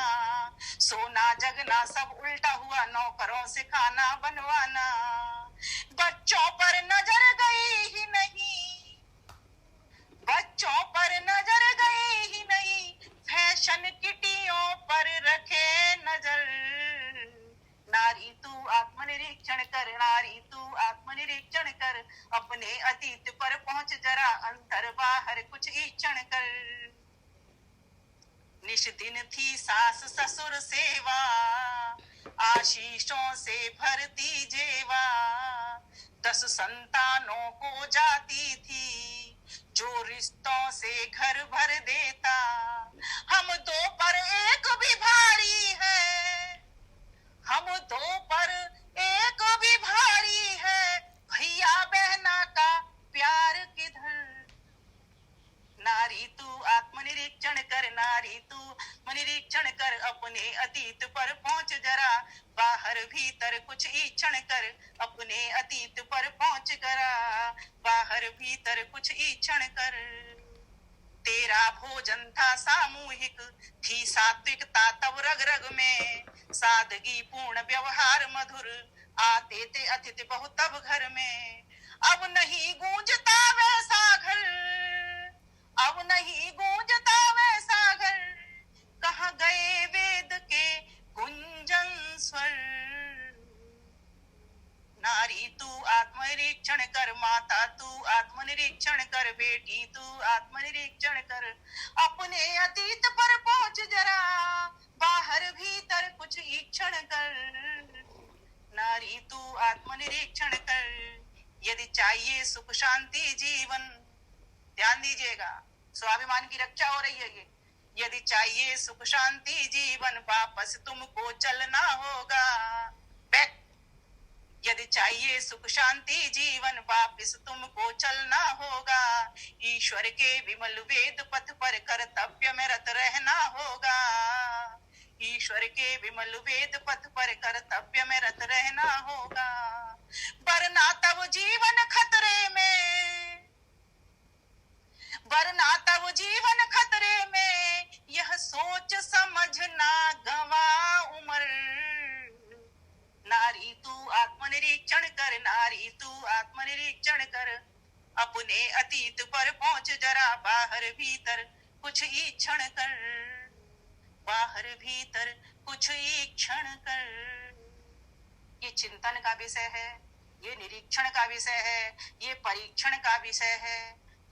सोना जगना सब उल्टा हुआ, नौकरों से खाना बनवाना। बच्चों पर नजर गई ही नहीं, बच्चों पर नजर गई ही नहीं, फैशन किटियों पर रखे नजर। नारी तू आत्म आत्मनिरीक्षण कर नारी तू आत्मनिरीक्षण कर, अपने अतीत पर पहुंच जरा अंतर बाहर कुछ ईक्षण कर। निश दिन थी सास ससुर सेवा, आशीषों से भरती जेवा, 10 संतानों को जाती थी, जो रिश्तों से घर भर देता। हम दो पर एक भी भारी है, हम दो पर एक भी भारी है, भैया बहना का प्यार किधर। नारी तू आत्मनिरीक्षण कर नारी तू आत्मनिरीक्षण कर, अपने अतीत पर पहुंच जरा बाहर भीतर कुछ ईक्षण कर, अपने अतीत पर पहुंच जरा बाहर भीतर कुछ ईक्षण कर। तेरा भोजन था सामूहिक, थी सात्विकता तब रग रग में, सादगी पूर्ण व्यवहार मधुर, आते थे अतिथि बहुत तब घर में। अब नहीं गूंजता वैसा घर, अब नहीं गूंजता वैसा घर, कहाँ गए वेद के गुंजन स्वर। नारी तू आत्मनिरीक्षण कर, माता तू आत्मनिरीक्षण कर, बेटी तू आत्मनिरीक्षण कर, अपने अतीत पर पहुंच जरा बाहर भीतर कुछ ईक्षण कर। नारी तू आत्मनिरीक्षण कर। यदि चाहिए सुख शांति जीवन, ध्यान दीजिएगा, स्वाभिमान की रक्षा हो रही है ये। यदि चाहिए सुख शांति जीवन, वापस तुमको चलना होगा बैक। यदि चाहिए सुख शांति जीवन, वापस तुमको चलना होगा, ईश्वर के विमल वेद पथ पर कर्तव्य में रत रहना होगा। ईश्वर के विमल वेद पथ पर कर्तव्य में रत रहना होगा, वरना तब जीवन खतरे में, वरना तब जीवन खतरे में, यह सोच समझना गवा उम्र। नारी तू आत्मनिरीक्षण कर नारी तू आत्मनिरीक्षण कर, अपने अतीत पर पहुंच जरा बाहर भीतर कुछ ईक्षण कर, बाहर भीतर कुछ ईक्षण कर। ये चिंतन का विषय है, ये निरीक्षण का विषय है, ये परीक्षण का विषय है,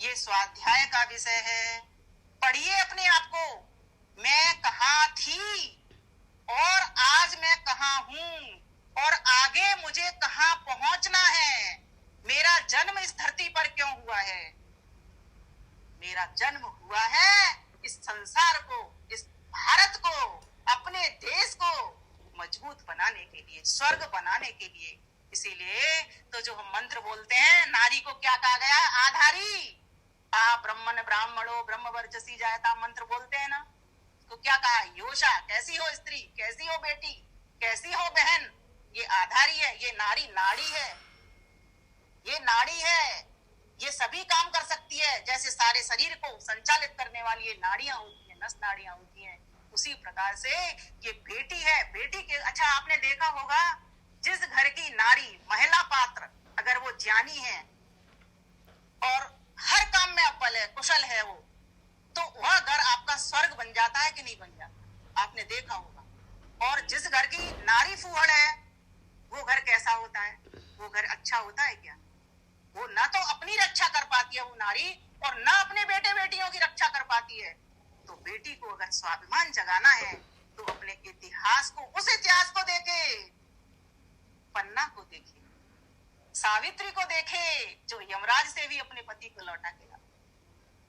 ये स्वाध्याय का विषय है। पढ़िए अपने आप को, मैं कहाँ थी और आज मैं कहाँ हूँ, और आगे मुझे कहाँ पहुंचना है। मेरा जन्म इस धरती पर क्यों हुआ है? मेरा जन्म हुआ है इस संसार को, इस भारत को, अपने देश को मजबूत बनाने के लिए, स्वर्ग बनाने के लिए। इसीलिए तो जो हम मंत्र बोलते हैं, नारी को क्या कहा गया? आधारी। आ ब्रह्मन ब्राह्मणो ब्रह्म वर्चसी जायता मंत्र बोलते हैं ना, तो क्या कहा? योषा, कैसी हो स्त्री, कैसी हो बेटी, कैसी हो बहन, ये आधारी है, ये नारी नाड़ी है, ये नाड़ी है, ये सभी काम कर सकती है। जैसे सारे शरीर को संचालित करने वाली ये नाड़ियां होती हैं, नस नाड़ियां होती हैं, उसी प्रकार से ये बेटी है। बेटी के, अच्छा आपने देखा होगा, जिस घर की नारी, महिला पात्र अगर वो ज्ञानी है और हर काम में अव्वल है, कुशल है वो, तो वह घर आपका स्वर्ग बन जाता है कि नहीं बन जाता? आपने देखा होगा। और जिस घर की नारी फूहड़ है, वो घर कैसा होता है? वो घर अच्छा होता है क्या? वो ना तो अपनी रक्षा कर पाती है वो नारी, और ना अपने बेटे बेटियों की रक्षा कर पाती है। तो बेटी को अगर स्वाभिमान जगाना है तो अपने इतिहास को, उस इतिहास को देखे, पन्ना को देखे, सावित्री को देखे जो यमराज से भी अपने पति को लौटा के ला,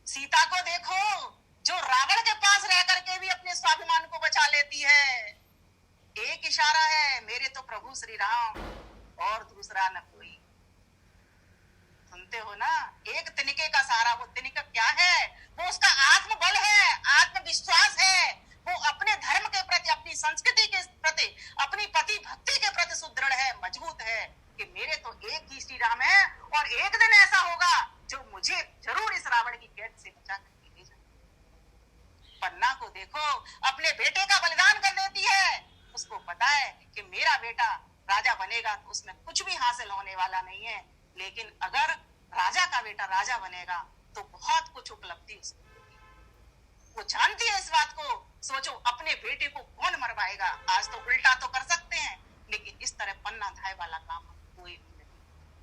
सीता को देखो जो रावण के पास रह करके भी अपने स्वाभिमान को बचा लेती है। एक इशारा है, मेरे तो प्रभु श्री राम, और दूसरा न कोई। सुनते हो ना, एक तिनके का सहारा। वो तिनका क्या है? वो उसका आत्मबल है, आत्मविश्वास है। वो अपने धर्म के प्रति, अपनी संस्कृति के प्रति, अपनी पति भक्ति के प्रति सुदृढ़ है, मजबूत है कि मेरे तो एक ही श्री राम है, और एक दिन ऐसा होगा जो मुझे जरूर इस रावण की कैद से बचा करके ले जाए। पन्ना को देखो, अपने बेटे का बलिदान कर देती है। उसको पता है कि मेरा बेटा राजा बनेगा तो उसमें कुछ भी हासिल होने वाला नहीं है, लेकिन अगर राजा का बेटा राजा बनेगा तो बहुत कुछ उपलब्धि उसको होगी। वो जानती है इस बात को। सोचो, अपने बेटे को कौन मरवाएगा? आज तो उल्टा तो कर सकते हैं, लेकिन इस तरह पन्ना धाय वाला काम हम कोई भी नहीं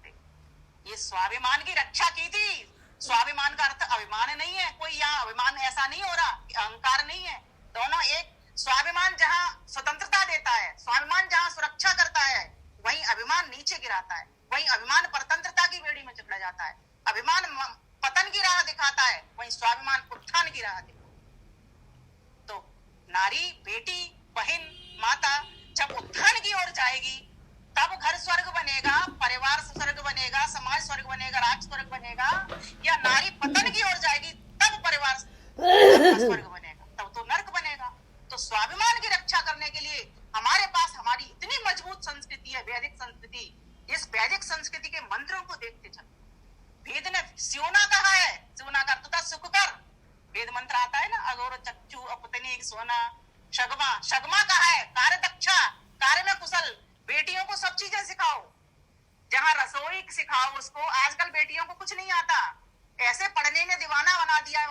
करते। ये स्वाभिमान की रक्षा की थी। स्वाभिमान का अर्थ अभिमान नहीं है, कोई यहाँ अभिमान ऐसा नहीं हो रहा कि अहंकार नहीं है। दोनों एक, स्वाभिमान जहाँ स्वतंत्रता देता है, स्वाभिमान जहाँ सुरक्षा करता है, वहीं अभिमान नीचे गिराता है। वहीं अभिमान परतंत्रता की बेड़ी में चढ़ जाता है। अभिमान पतन की राह दिखाता है, वहीं स्वाभिमान उत्थान की राह दिखाता है। तो नारी, बेटी, बहन, माता जब उत्थान की ओर जाएगी तब घर स्वर्ग बनेगा, परिवार स्वर्ग बनेगा, समाज स्वर्ग बनेगा, राष्ट्र स्वर्ग बनेगा। या नारी पतन की ओर जाएगी तब परिवार स्वर्ग बनेगा, तब तो नर्क बनेगा। तो स्वाभिमान की रक्षा करने के लिए हमारे पास हमारी इतनी मजबूत संस्कृति है, वैदिक संस्कृति। इस वैदिक संस्कृति के मंत्रों को देखते चलो। वेद ने स्योना कहा है, स्योना का अर्थ था सुख कर। वेद मंत्र आता है ना, अगोर चक्षु अपतनी सोना। शगमा, शगमा कहा है कार्य दक्षा, कार्य में कुशल। बेटियों को सब चीजें सिखाओ, जहां रसोई सिखाओ उसको। आजकल बेटियों को कुछ नहीं आता, ऐसे पढ़ने ने दीवाना बना दिया है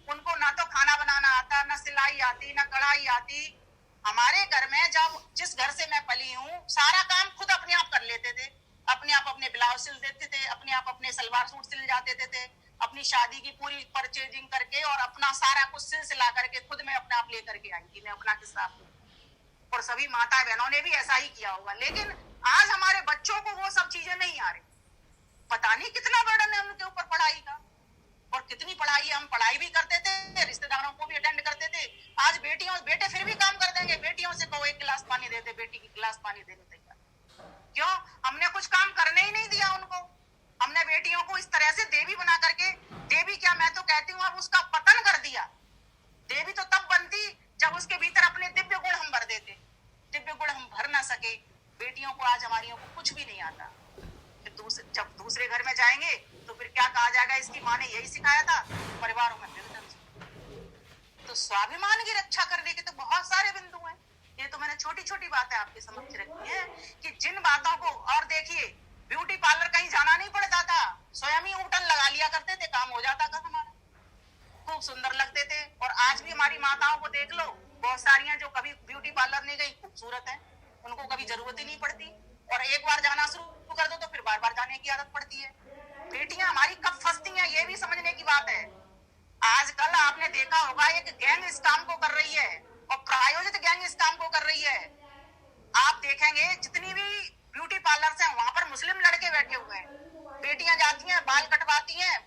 उनको ना तो खाना बनाना आता, ना सिलाई आती, ना कढ़ाई आती। हमारे घर में जब जिस घर से मैं पली हूँ, सारा काम खुद अपने आप कर लेते थे। अपने आप अपने ब्लाउज सिल देते थे, अपने आप अपने सलवार सूट सिल जाते थे। अपनी शादी की पूरी परचेजिंग करके और अपना सारा कुछ सिला करके खुद में अपने आप लेकर के आई थी मैं अपना किस्सा। और सभी माता बहनों ने भी ऐसा ही किया होगा। लेकिन आज हमारे बच्चों को वो सब चीजें नहीं आ रही। पता नहीं कितना बर्डन है उनके ऊपर पढ़ाई का, और कितनी पढ़ाई। हम पढ़ाई भी करते थे, रिश्तेदारों को भी अटेंड करते थे। आज बेटे फिर भी काम कर देंगे। बेटियों से कहो एक गिलास पानी दे दे, बेटी की गिलास पानी देने तैयार। क्यों? हमने कुछ काम करने ही नहीं दिया उनको। हमने बेटियों को इस तरह से देवी बना करके, देवी क्या, मैं तो कहती हूँ अब उसका पतन कर दिया। देवी तो तब बनती जब उसके भीतर अपने दिव्य गुण हम भर देते। दिव्य गुण हम भर ना सके। बेटियों को आज हमारियों को कुछ भी नहीं आता। जब दूसरे घर में जाएंगे तो फिर क्या कहा जाएगा, इसकी माँ ने यही सिखाया था। परिवारों में तो स्वाभिमान की रक्षा करने के तो बहुत सारे बिंदु हैं। ये तो मैंने छोटी छोटी बातें आपके समक्ष रखी है कि जिन बातों को, और देखिए ब्यूटी पार्लर कहीं जाना नहीं पड़ता था, स्वयं ही ऊटन लगा लिया करते थे, काम हो जाता था हमारा। खूब सुंदर लगते थे। और आज भी हमारी माताओं को देख लो, बहुत सारी जो कभी ब्यूटी पार्लर नहीं गई, खूबसूरत है, उनको कभी जरूरत ही नहीं पड़ती। और एक बार जाना शुरू कर दो तो फिर बार बार जाने की आदत पड़ती है। बेटियां हमारी कब फंसती हैं, ये भी समझने की बात है। आजकल आपने देखा होगा एक गैंग इस काम को कर रही है, और प्रायोजित गैंग इस काम को कर रही है। आप देखेंगे जितनी भी ब्यूटी पार्लर्स हैं, वहां पर मुस्लिम लड़के बैठे हुए हैं। बेटियां जाती हैं, बाल कटवाती हैं,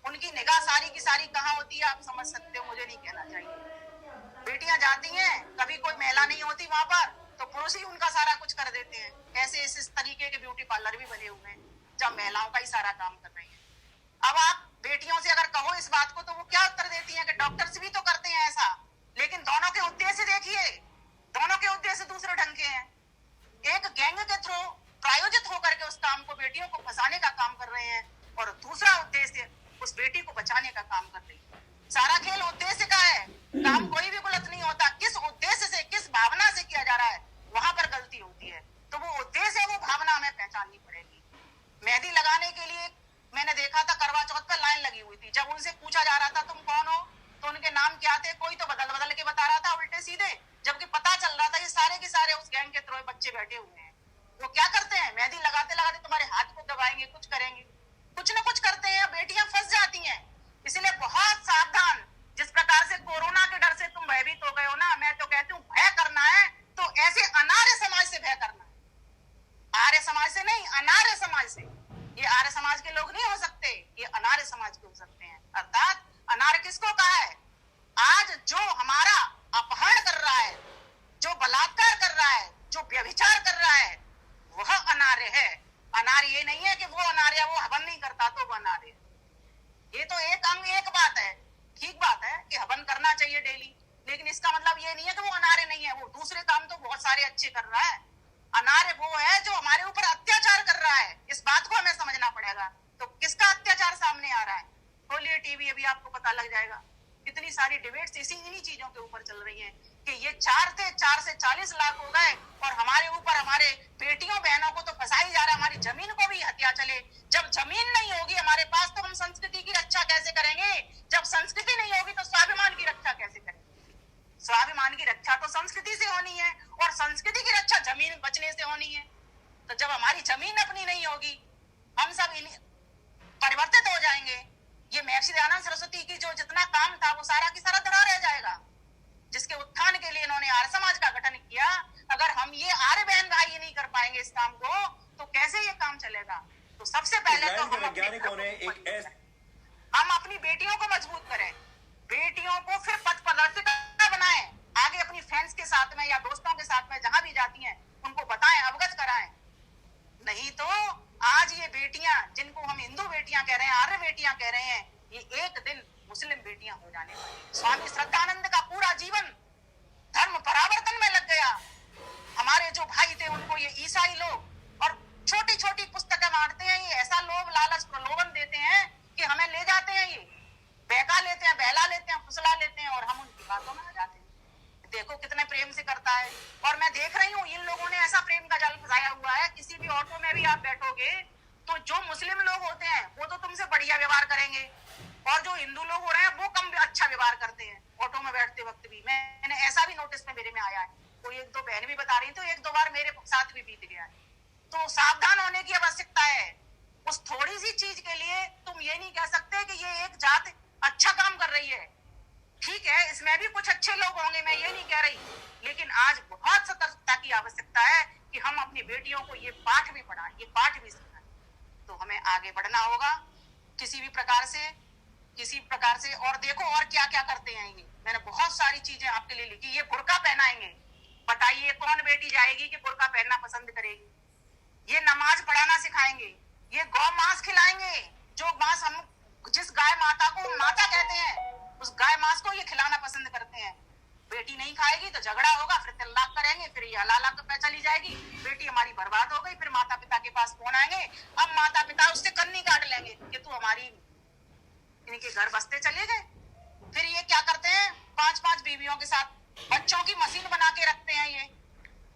उनकी निगाह सारी की सारी कहाँ होती है आप समझ सकते हो, मुझे नहीं कहना चाहिए। बेटियां जाती हैं, कभी कोई महिला नहीं होती वहां पर, तो पुरुष ही उनका सारा कुछ कर देते हैं। ऐसे इस तरीके के ब्यूटी पार्लर भी बने हुए हैं जब महिलाओं का ही सारा काम कर रही है। अब आप बेटियों से अगर कहो इस बात को तो वो क्या उत्तर देती हैं कि डॉक्टर्स भी तो करते हैं ऐसा। लेकिन दोनों के उद्देश्य देखिए, दोनों के उद्देश्य दूसरे ढंग के हैं। एक गैंग के थ्रू प्रायोजित होकर के उस काम को, बेटियों को फंसाने का काम कर रहे हैं, और दूसरा उद्देश्य उस बेटी को बचाने का काम कर रही है। सारा खेल उद्देश्य का है, काम कोई भी गलत नहीं होता। किस उद्देश्य से, किस भावना से किया जा रहा है, वहां पर गलती होती है। तो वो उद्देश्य है, वो भावना हमें पहचाननी पड़ेगी। मेहंदी लगाने के लिए मैंने देखा था करवा चौथ पर लाइन लगी हुई थी। जब उनसे पूछा जा रहा था तुम कौन हो, तो उनके नाम क्या थे, कोई तो बदल बदल के बता रहा था उल्टे सीधे, जबकि पता चल रहा था ये सारे के सारे उस गैंग के थ्रू बच्चे बैठे हुए हैं। वो क्या करते हैं, मेहंदी लगाते लगाते तुम्हारे हाथ को दबाएंगे, कुछ करेंगे, कुछ ना कुछ करते हैं। बेटियां फंस जाती हैं। इसलिए बहुत सावधान। जिस प्रकार से कोरोना के डर से तुम भयभीत हो गए हो ना, मैं तो कहती हूँ भय करना है तो ऐसे अनार्य समाज से भय करना है। आर्य समाज से नहीं, अनार्य समाज से। ये आर्य समाज के लोग नहीं हो सकते, ये अनार्य समाज के हो सकते हैं। अर्थात अनार्य किसको कहा है, आज जो हमारा अपहरण कर रहा है, जो बलात्कार कर रहा है, जो व्यभिचार कर रहा है, वह अनार्य है। अनार्य ये नहीं है कि वो अनार्य, वो हवन नहीं करता तो वो अनार्य है। ये तो एक अंग, एक बात है, ठीक बात है कि हवन करना चाहिए डेली, लेकिन इसका मतलब ये नहीं है कि वो अनार्य नहीं है। वो दूसरे काम तो बहुत सारे अच्छे कर रहा है। अनार्य वो है जो हमारे ऊपर अत्याचार कर रहा है। इस बात को हमें समझना पड़ेगा। तो किसका अत्याचार सामने आ रहा है, खोलिए टीवी, अभी आपको पता लग जाएगा। कितनी सारी डिबेट्स इन्हीं चीजों के ऊपर चल रही हैं कि ये 4 से 40 लाख हो गए, और हमारे ऊपर, हमारे बेटियों बहनों को तो फंसाई जा रहा है, हमारी जमीन को भी हत्या चले। जब जमीन नहीं होगी हमारे पास तो हम संस्कृति की रक्षा कैसे करेंगे? जब संस्कृति नहीं होगी तो स्वाभिमान की रक्षा कैसे करेंगे? स्वाभिमान की रक्षा तो संस्कृति से होनी है, और संस्कृति की रक्षा जमीन बचने से होनी है। तो जब हमारी जमीन अपनी नहीं होगी, हम सब परिवर्तित हो जाएंगे। ये महर्षि दयानंद सरस्वती की जो जितना काम था वो सारा की सारा धरा रह जाएगा, जिसके उत्थान के लिए इन्होंने आर्य समाज का गठन किया। अगर हम ये आर्य बहन भाई नहीं कर पाएंगे इस काम को, तो कैसे ये काम चलेगा? तो सबसे पहले तो हम अपनी बेटियों को मजबूत करें, बेटियों को फिर पथ प्रदर्शिका बनाएं, आगे अपनी फ्रेंड्स के साथ में या दोस्तों के साथ में जहां भी जाती हैं उनको बताएं, अवगत कराएं। नहीं तो आज ये बेटियां जिनको हम हिंदू बेटियां कह रहे हैं, आर्य बेटियां कह रहे हैं, ये एक दिन मुस्लिम बेटियां हो जाने वाली। स्वामी श्रद्धानंद का पूरा जीवन धर्म परावर्तन में लग गया। हमारे जो भाई थे उनको ये ईसाई लोग और छोटी छोटी पुस्तकें मारते हैं, ये ऐसा लोभ लालच प्रलोभन देते हैं कि हमें ले जाते हैं, ये बहका लेते हैं, बहला लेते हैं, फुसला लेते हैं और हम उनकी बातों में आ जाते हैं। देखो कितने प्रेम से करता है। और मैं देख रही हूँ इन लोगों ने ऐसा प्रेम का जाल फंसाया हुआ है, किसी भी ऑटो में भी आप बैठोगे तो जो मुस्लिम लोग होते हैं वो तो तुमसे बढ़िया व्यवहार करेंगे, और जो हिंदू लोग हो रहे हैं वो कम अच्छा व्यवहार करते हैं ऑटो में बैठते वक्त भी। मैंने ऐसा भी नोटिस में मेरे में आया है, कोई एक दो बहन भी बता रही तो एक दो बार मेरे साथ भी बीत गया है। तो सावधान होने की आवश्यकता है। उस थोड़ी सी चीज के लिए तुम ये नहीं कह सकते कि ये एक जात अच्छा काम कर रही है। ठीक है, इसमें भी कुछ अच्छे लोग होंगे, मैं ये नहीं कह रही, लेकिन आज बहुत सतर्कता की आवश्यकता है कि हम अपनी बेटियों को ये पाठ भी पढ़ाएं, ये पाठ भी सिखाएं। तो हमें आगे बढ़ना होगा किसी भी प्रकार से। और देखो और क्या क्या करते हैं ये, मैंने बहुत सारी चीजें आपके लिए लिखी। ये बुर्का पहनाएंगे, बताइए कौन बेटी जाएगी कि बुर्का पहनना पसंद करेगी? ये नमाज पढ़ाना सिखाएंगे, ये गौ मांस खिलाएंगे, जो मांस हम जिस गाय माता को माता कहते हैं उस गाय मांस को ये खिलाना पसंद करते हैं। बेटी नहीं खाएगी तो झगड़ा होगा, फिर तलाक करेंगे, फिर ये हलाला पे चली जाएगी, बेटी हमारी बर्बाद हो गई। फिर माता पिता के पास फोन आएंगे, अब माता पिता उससे कन्नी काट लेंगे कि तू हमारी इनके घर बसते चले गए। फिर ये क्या करते हैं, 5-5 बीवियों के साथ बच्चों की मशीन बना के रखते हैं ये,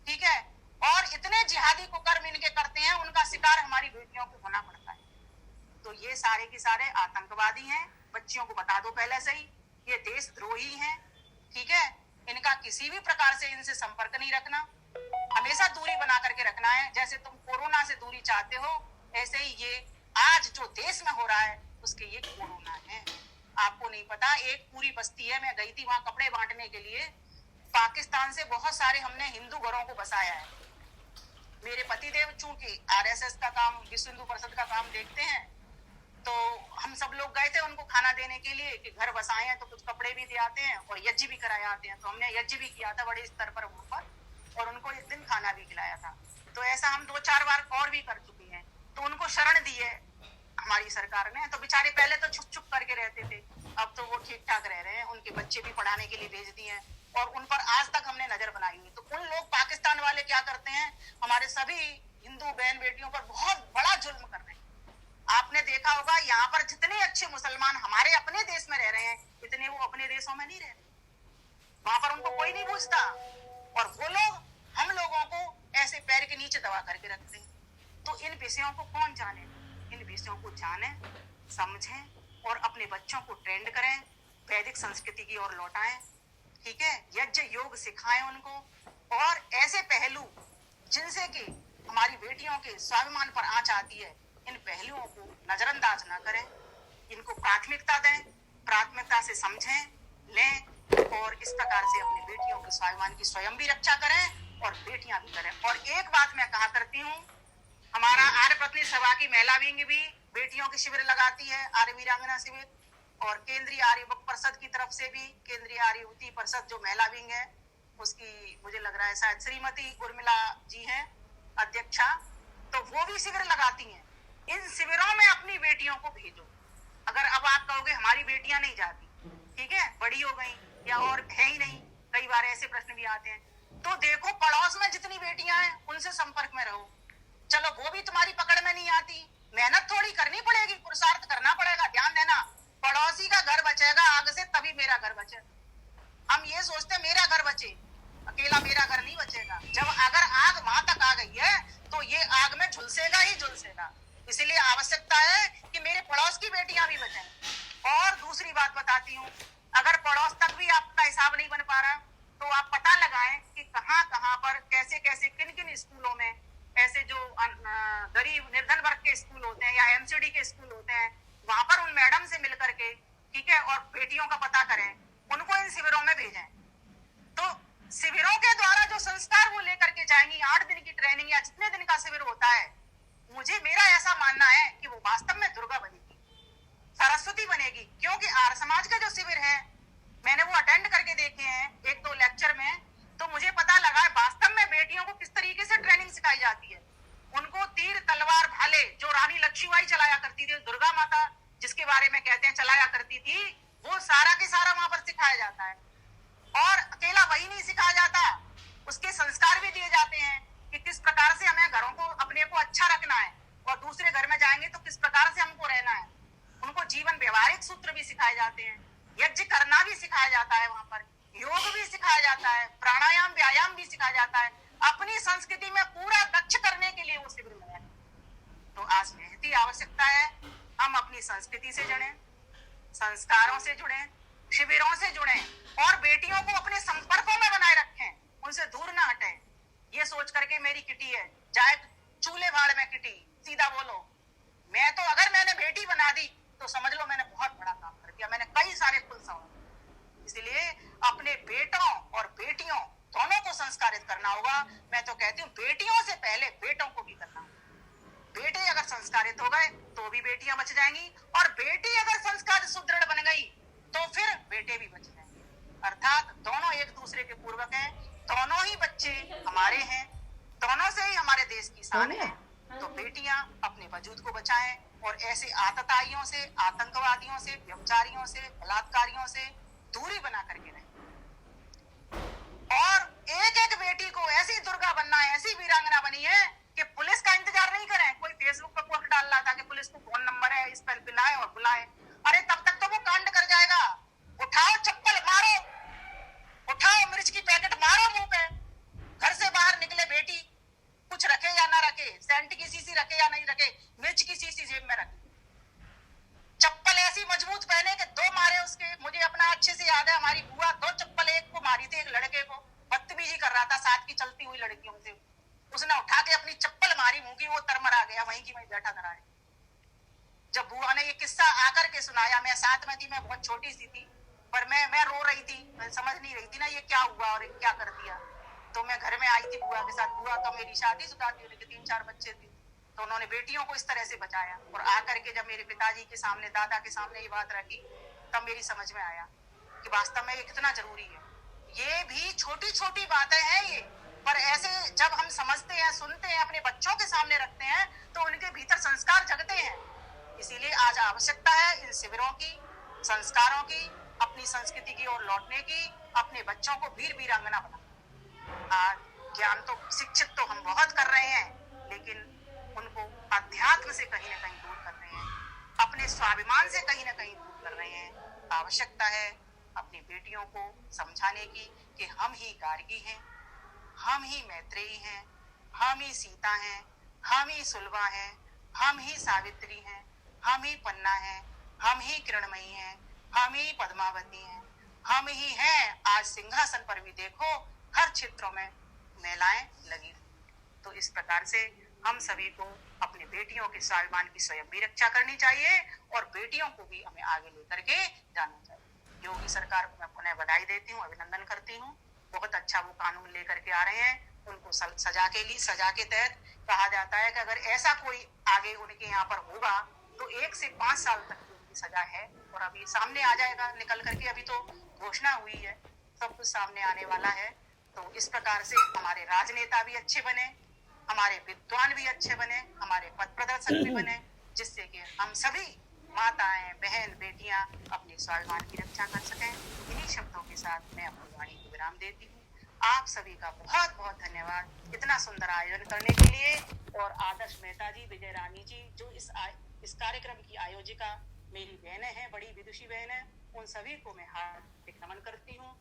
ठीक है। और इतने जिहादी कुकर्म इनके करते हैं, उनका शिकार हमारी बेटियों को होना पड़ता है। तो ये सारे के सारे आतंकवादी हैं, बच्चियों को बता दो पहले से ही, ये देशद्रोही हैं, ठीक है। इनका किसी भी प्रकार से इनसे संपर्क नहीं रखना, हमेशा दूरी बना करके रखना है। जैसे तुम कोरोना से दूरी चाहते हो, ऐसे ही ये आज जो देश में हो रहा है उसके ये कोरोना है। आपको नहीं पता, एक पूरी बस्ती है, मैं गई थी वहां कपड़े बांटने के लिए, पाकिस्तान से बहुत सारे हमने हिंदू घरों को बसाया है। मेरे पतिदेव चूंकि आरएसएस का काम, विश्व हिंदू परिषद का काम देखते हैं, तो हम सब लोग गए थे उनको खाना देने के लिए कि घर बसाए हैं तो कुछ कपड़े भी दे आते हैं और यज्ञ भी कराए आते हैं। तो हमने यज्ञ भी किया था बड़े स्तर पर वहां पर, और उनको एक दिन खाना भी खिलाया था। तो ऐसा हम 2-4 बार और भी कर चुके हैं। तो उनको शरण दी है हमारी सरकार ने। तो बेचारे पहले तो छुप छुप करके रहते थे, अब तो वो ठीक ठाक रह रहे हैं, उनके बच्चे भी पढ़ाने के लिए भेज दिए हैं और उन पर आज तक हमने नजर बनाई हुई। तो उन लोग पाकिस्तान वाले क्या करते हैं, हमारे सभी हिंदू बहन बेटियों पर बहुत बड़ा जुल्म कर रहे हैं। आपने देखा होगा यहाँ पर जितने अच्छे मुसलमान हमारे अपने देश में रह रहे हैं, इतने वो अपने देशों में नहीं रह रहे, वहां पर उनको कोई नहीं पूछता, और वो लोग हम लोगों को ऐसे पैर के नीचे दबा करके रखते हैं। तो इन विषयों को कौन जाने, इन विषयों को जाने, समझें और अपने बच्चों को ट्रेंड करें, वैदिक संस्कृति की ओर लौटाएं, ठीक है। यज्ञ योग सिखाएं उनको, और ऐसे पहलू जिनसे कि हमारी बेटियों के स्वाभिमान पर आंच आती है, इन पहलुओं को नजरअंदाज न करें, इनको प्राथमिकता दें, प्राथमिकता से समझें, लें, और इस प्रकार से अपनी बेटियों के स्वाभिमान की स्वयं भी रक्षा करें और बेटियां भी करें। और एक बात मैं कहा करती हूँ, हमारा आर्य पत्नी सभा की महिला विंग भी बेटियों के शिविर लगाती है, आर्य वीरांगना शिविर, और केंद्रीय आर्य युवक परिषद की तरफ से भी, केंद्रीय आर्य युवती परिषद जो महिला विंग है उसकी मुझे लग रहा है शायद श्रीमती उर्मिला जी हैं अध्यक्षा, तो वो भी शिविर लगाती हैं। इन शिविरों में अपनी बेटियों को भेजो। अगर अब आप कहोगे हमारी बेटियां नहीं जाती, ठीक है, बड़ी हो गई या और है ही नहीं, कई बार ऐसे प्रश्न भी आते हैं, तो देखो पड़ोस में जितनी बेटियां हैं उनसे संपर्क में रहो। चलो वो भी तुम्हारी पकड़ में नहीं आती, मेहनत थोड़ी करनी पड़ेगी, पुरुषार्थ करना पड़ेगा। ध्यान देना, पड़ोसी का घर बचेगा आग से तभी मेरा घर बचेगा। हम ये सोचते मेरा घर बचे, अकेला मेरा घर नहीं बचेगा। जब अगर आग वहां तक आ गई है तो ये आग में झुलसेगा ही झुलसेगा। इसलिए आवश्यकता है कि मेरे पड़ोस की बेटियां भी बचें। और दूसरी बात बताती हूँ, अगर पड़ोस तक भी आपका हिसाब नहीं बन पा रहा, जाएंगी, 8 दिन की ट्रेनिंग या जितने दिन का शिविर होता है, मुझे मेरा ऐसा मानना है कि वो वास्तव में दुर्गा बनेगी, सरस्वती बनेगी। क्योंकि आर्य समाज का जो शिविर है, मैंने वो अटेंड करके देखे हैं 1-2 लेक्चर में, तो मुझे पता लगा है वास्तव में बेटियों को किस तरीके से ट्रेनिंग सिखाई जाती है। उनको तीर तलवार भाले जो रानी लक्ष्मीबाई चलाया करती थी, दुर्गा माता जिसके बारे में कहते हैं चलाया करती थी, वो सारा के सारा वहां पर सिखाया जाता है। और अकेला वही नहीं सिखाया जाता, उसके संस्कार भी दिए जाते हैं कि किस प्रकार से हमें घरों को अपने को अच्छा रखना है और दूसरे घर में जाएंगे तो किस प्रकार से हमको रहना है। उनको जीवन व्यवहारिक सूत्र भी सिखाए जाते हैं, यज्ञ करना भी सिखाया जाता है, वहां पर योग भी सिखाया जाता है, प्राणायाम व्यायाम भी सिखाया जाता है, अपनी संस्कृति में पूरा दक्ष करने के लिए वो शिविर में है। तो आज निहती आवश्यकता है हम अपनी संस्कृति से जुड़े, संस्कारों से जुड़े, शिविरों से जुड़े और बेटियों को अपने संपर्कों में बनाए रखें, उनसे दूर ना हटें। ये सोच करके मेरी किटी है, जाए चूल्हे भाड़ में किटी, सीधा बोलो। मैं तो अगर मैंने बेटी बना दी तो समझ लो मैंने बहुत बड़ा काम कर दिया, मैंने कई सारे फूल संवारे। इसलिए अपने बेटों और बेटियों दोनों को संस्कारित करना होगा। मैं तो कहती हूँ बेटियों से पहले बेटों को भी करना होगा। बेटे अगर संस्कारित हो गए तो भी बेटियां बच जाएंगी, और बेटी अगर संस्कार सुदृढ़ बन गई तो फिर बेटे भी बच जाएंगे। अर्थात दोनों एक दूसरे के पूर्वक हैं, दोनों ही बच्चे हमारे हैं, दोनों से ही हमारे देश की शान है। तो बेटियां अपने वजूद को बचाएं और ऐसे आतताइयों से, आतंकवादियों से, व्यभिचारियों से, बलात्कारियों से दूरी बना करके रहें। और एक एक बेटी को ऐसी दुर्गा बनना है, ऐसी वीरांगना बनी है कि पुलिस का इंतजार नहीं करें। कोई फेसबुक पर पोस्ट डाल रहा था कि पुलिस को फोन नंबर है, इस पर बुलाए और बुलाए। अरे तब तक तो वो कांड कर जाएगा। उठाओ चप्पल मारो, उठाओ मिर्च की पैकेट मारो मुंह पे। घर से बाहर निकले बेटी, कुछ रखे या ना रखे, सेंट की शीशी रखे या नहीं रखे, मिर्च की शीशी जेब में रखे, चप्पल ऐसी मजबूत पहने कि 2 मारे उसके। मुझे अपना अच्छे से याद है, हमारी बुआ 2 चप्पल एक को मारी थी, एक लड़के को बदतमीजी कर रहा था साथ की चलती हुई लड़कियों से, उसने उठा के अपनी चप्पल मारी मुंह की, वो तरमरा गया, वहीं की वहीं बैठा धरा है। जब बुआ ने ये किस्सा आकर के सुनाया, मैं साथ में थी, मैं बहुत छोटी सी थी, पर मैं रो रही थी, मैं समझ नहीं रही थी ना ये क्या हुआ और क्या कर दिया। तो मैं घर में आई थी बुआ के साथ। बुआ तो मेरी शादीशुदा थी, उनके 3-4 बच्चे थे, तो उन्होंने बेटियों को इस तरह से बचाया। और आकर के जब मेरे पिताजी के सामने, दादा के सामने ये बात रखी, तब मेरी समझ में आया कि वास्तव में ये कितना जरूरी है। ये भी छोटी छोटी बातें हैं ये, पर ऐसे जब हम समझते हैं, सुनते हैं, अपने बच्चों के सामने रखते हैं तो उनके भीतर संस्कार जगते हैं। इसीलिए आज आवश्यकता है इन शिविरों की, संस्कारों की, अपनी संस्कृति की ओर लौटने की, अपने बच्चों को वीर वीरांगना बनाना। आज ज्ञान तो, शिक्षित तो हम बहुत कर रहे हैं, लेकिन उनको अध्यात्म से कहीं ना कहीं दूर कर रहे हैं, अपने स्वाभिमान से कहीं ना कहीं दूर कर रहे हैं। आवश्यकता है अपनी बेटियों को समझाने की कि हम ही गार्गी हैं, हम ही मैत्रेयी हैं, हम ही सीता हैं, हम ही सुलभा हैं, हम ही सावित्री हैं, हम ही पन्ना हैं, हम ही किरणमयी हैं, हम ही पद्मावती हैं, हम ही हैं। आज सिंहासन पर भी देखो हर क्षेत्रों में महिलाएं लगी। तो इस प्रकार से हम सभी को अपने बेटियों के स्वाभिमान की स्वयं भी रक्षा करनी चाहिए और बेटियों को भी हमें आगे लेकर के जाना चाहिए। योगी सरकार को मैं पुनः बधाई देती हूँ, अभिनंदन करती हूँ। बहुत अच्छा वो कानून लेकर के आ रहे हैं। उनको सजा के तहत कहा जाता है कि अगर ऐसा कोई आगे उनके यहाँ पर होगा तो 1 से 5 साल तक की उनकी सजा है। और अभी सामने आ जाएगा निकल करके, अभी तो घोषणा हुई है, सब कुछ सामने आने वाला है। तो इस प्रकार से हमारे राजनेता भी अच्छे बने, हमारे विद्वान भी अच्छे बने, हमारे पथ प्रदर्शक भी बने, जिससे कि हम सभी माताएं, बहन, बेटियां अपने स्वाभिमान की रक्षा कर सकें। इन्हीं शब्दों के साथ मैं अपनी वाणी को विराम देती हूँ। आप सभी का बहुत बहुत धन्यवाद इतना सुंदर आयोजन करने के लिए। और आदर्श मेहता जी, विजय रानी जी, जो इस कार्यक्रम की आयोजिका मेरी बहनें हैं, बड़ी विदुषी बहनें, उन सभी को मैं हार्दिक नमन करती हूँ।